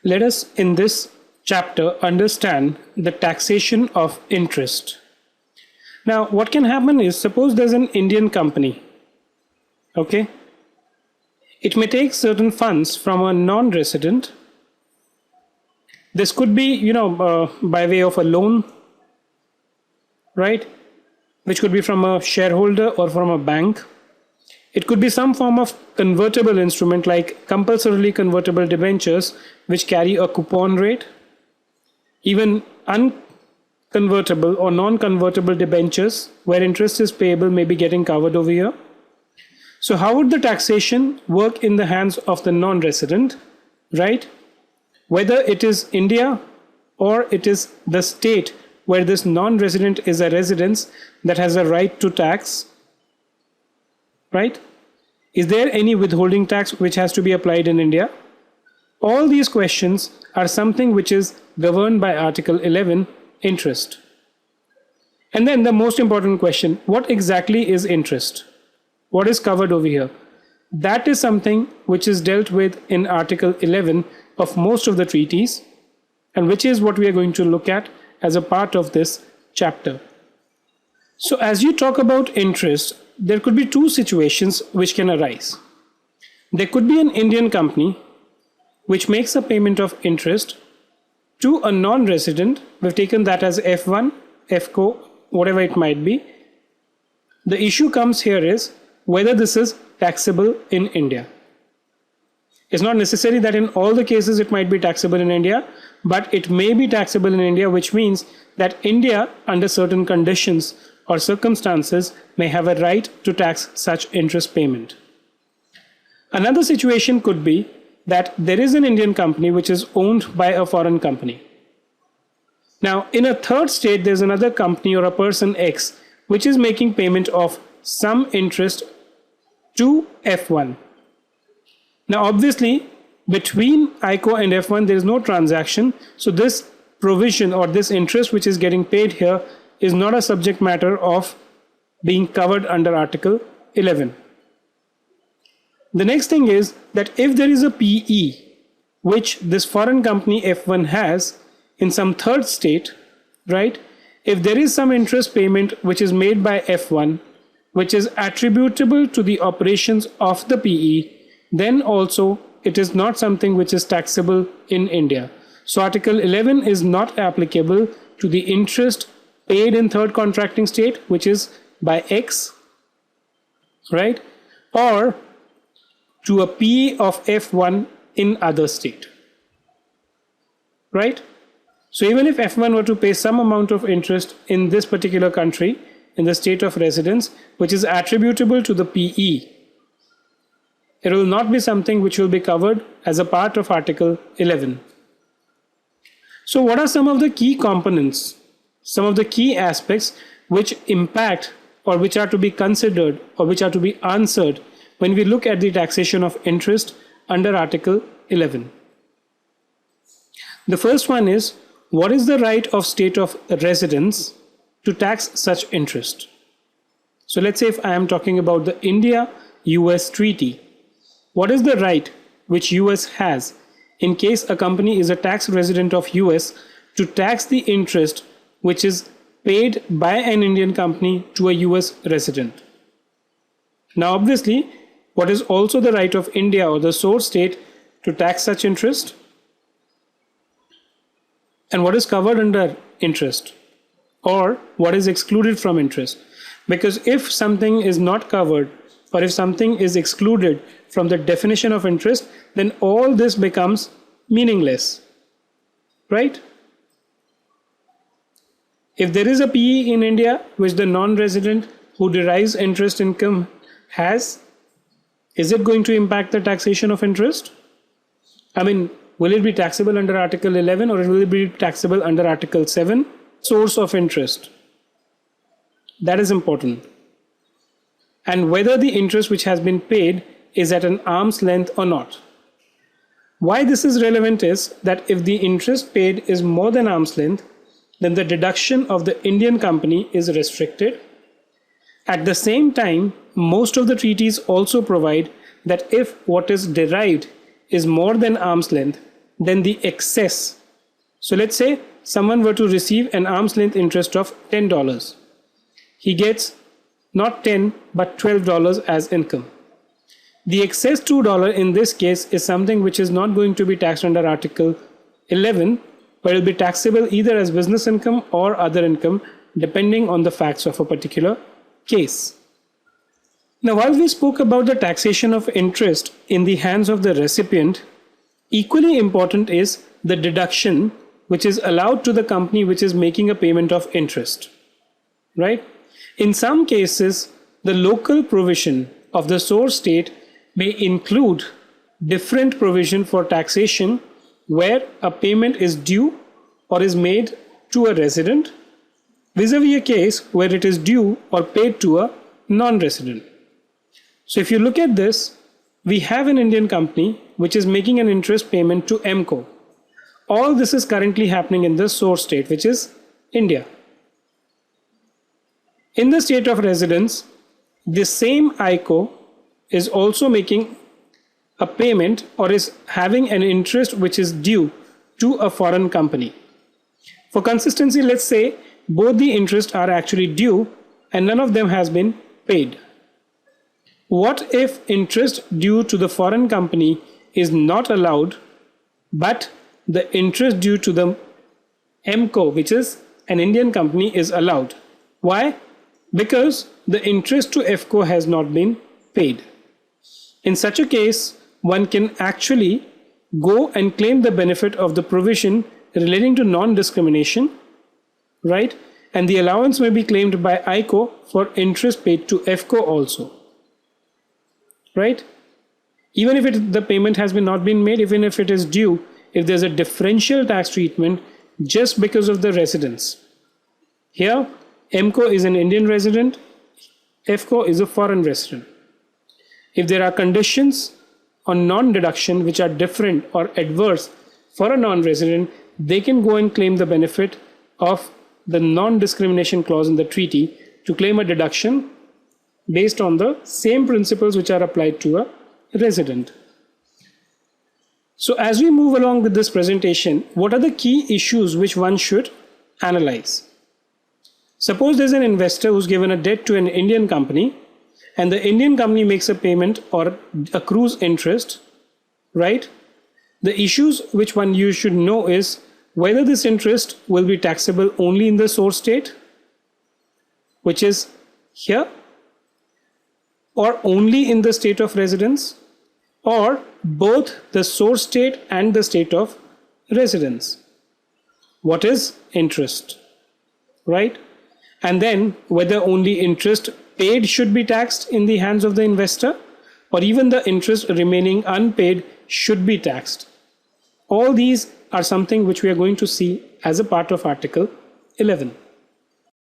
Let us in this chapter understand the taxation of interest. Now, what can happen is, suppose there's an Indian company, okay? It may take certain funds from a non-resident. This could be, by way of a loan, right? Which could be from a shareholder or from a bank. It could be some form of convertible instrument like compulsorily convertible debentures, which carry a coupon rate. Even unconvertible or non-convertible debentures, where interest is payable, may be getting covered over here. So how would the taxation work in the hands of the non-resident, right? Whether it is India or it is the state where this non-resident is a resident that has a right to tax, right? Is there any withholding tax which has to be applied in India? All these questions are something which is governed by Article 11, interest. And then the most important question, what exactly is interest? What is covered over here? That is something which is dealt with in Article 11 of most of the treaties, and which is what we are going to look at as a part of this chapter. So as you talk about interest, there could be two situations which can arise. There could be an Indian company which makes a payment of interest to a non-resident. We've taken that as F1, FCO, whatever it might be. The issue comes here is whether this is taxable in India. It's not necessary that in all the cases it might be taxable in India, but it may be taxable in India, which means that India, under certain conditions or circumstances, may have a right to tax such interest payment. Another situation could be that there is an Indian company which is owned by a foreign company. Now, in a third state, there's another company or a person X which is making payment of some interest to F1. Now, obviously, between ICO and F1, there is no transaction. So this provision or this interest which is getting paid here is not a subject matter of being covered under Article 11. The next thing is that if there is a PE which this foreign company F1 has in some third state, right? If there is some interest payment which is made by F1 which is attributable to the operations of the PE, then also it is not something which is taxable in India. So Article 11 is not applicable to the interest paid in third contracting state, which is by X, right? Or to a PE of F1 in other state, right? So even if F1 were to pay some amount of interest in this particular country, in the state of residence, which is attributable to the PE, it will not be something which will be covered as a part of Article 11. So what are some of the key components, some of the key aspects which impact or which are to be considered or which are to be answered when we look at the taxation of interest under Article 11? The first one is, what is the right of state of residence to tax such interest? So let's say if I am talking about the India-US treaty, what is the right which US has in case a company is a tax resident of US to tax the interest which is paid by an Indian company to a US resident? Now obviously, what is also the right of India or the source state to tax such interest? And what is covered under interest? Or what is excluded from interest? Because if something is not covered or if something is excluded from the definition of interest, then all this becomes meaningless, right? If there is a PE in India which the non-resident who derives interest income has, is it going to impact the taxation of interest? I mean, will it be taxable under Article 11 or will it be taxable under Article 7? Source of interest. That is important. And whether the interest which has been paid is at an arm's length or not. Why this is relevant is that if the interest paid is more than arm's length, then the deduction of the Indian company is restricted. At the same time, most of the treaties also provide that if what is derived is more than arm's length, than the excess. So let's say someone were to receive an arm's length interest of $10. He gets not 10 but $12 as income. The excess $2 in this case is something which is not going to be taxed under Article 11, but it will be taxable either as business income or other income depending on the facts of a particular case. Now, while we spoke about the taxation of interest in the hands of the recipient, equally important is the deduction which is allowed to the company which is making a payment of interest, right? In some cases, the local provision of the source state may include different provision for taxation where a payment is due or is made to a resident vis-a-vis a case where it is due or paid to a non-resident. So if you look at this, we have an Indian company which is making an interest payment to MCO. All this is currently happening in the source state, which is India. In the state of residence, the same ICO is also making a payment or is having an interest which is due to a foreign company. For consistency, let's say both the interests are actually due and none of them has been paid. What if interest due to the foreign company is not allowed, but the interest due to the MCO, which is an Indian company, is allowed? Why? Because the interest to FCO has not been paid. In such a case, one can actually go and claim the benefit of the provision relating to non-discrimination, right? And the allowance may be claimed by ICO for interest paid to FCO also, right? Even if the payment has not been made, even if it is due, if there's a differential tax treatment just because of the residence. Here, MCO is an Indian resident, FCO is a foreign resident. If there are conditions on non-deduction which are different or adverse for a non-resident, they can go and claim the benefit of the non-discrimination clause in the treaty to claim a deduction based on the same principles which are applied to a resident. So as we move along with this presentation, what are the key issues which one should analyze? Suppose there's an investor who's given a debt to an Indian company and the Indian company makes a payment or accrues interest, right? The issues which you should know is whether this interest will be taxable only in the source state, which is here, or only in the state of residence, or both the source state and the state of residence. What is interest, right? And then whether only interest paid should be taxed in the hands of the investor, or even the interest remaining unpaid should be taxed. All these are something which we are going to see as a part of Article 11.